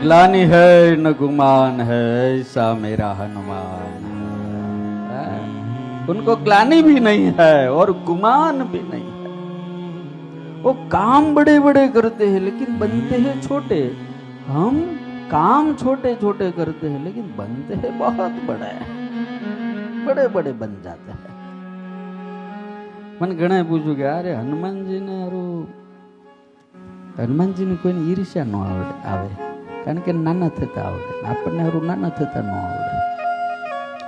ग्लानि है न गुमान है ऐसा मेरा हनुमान। उनको ग्लानि भी नहीं है और गुमान भी नहीं है। वो काम बड़े बड़े करते हैं लेकिन बनते हैं छोटे। हम काम छोटे छोटे करते हैं लेकिन बनते हैं बहुत बड़े, बड़े बड़े बन जाते हैं। मन घणा पूछू कि अरे हनुमान जी ने कोई ईर्ष्या न आवे कारण के नाना थता आवड़े, आपने नाना थता न आवड़े।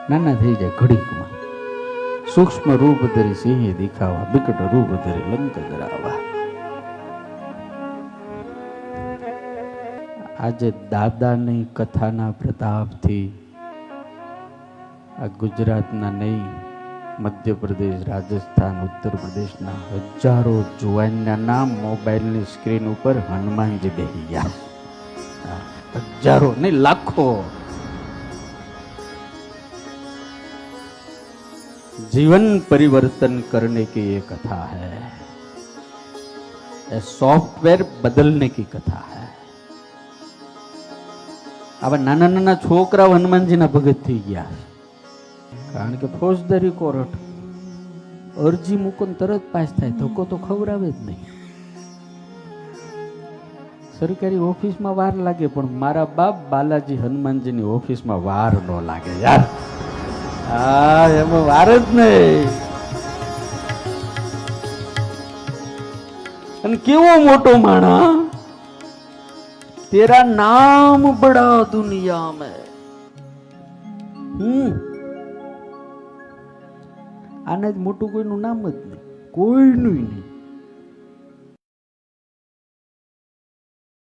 नाना थी जाए घड़ीक में सूक्ष्म रूप धरी सिंह दिखावा, बिकट रूप धरी लंक जरावा। आज दादानी कथाना प्रतापथी आ गुजरातना नहीं, मध्य प्रदेश, राजस्थान, उत्तर प्रदेशना हजारों जुवानना मोबाइलनी स्क्रीन पर हनुमानजी बेही गया। हजारों नहीं लाखों। जीवन परिवर्तन करने की ये कथा है, ये सॉफ्टवेयर बदलने की कथा है। अब नाना नाना छोकरा हनुमानजी ना भगत थी गया कारण के फौजदारी कोर्ट अरजी मूको तरत पास थाय, धक्को तो खवरावे ज नहीं। सरकारी ऑफिस में वार लागे पण मारा बाप बालाजी हनुमानजी नी ऑफिस में वार न लागे यार। वार ज नहीं। केवो मोटो माणा, तेरा नाम बड़ा दुनिया में। आने ज मोटू कोईनु नाम ज नहीं, कोईनु नहीं।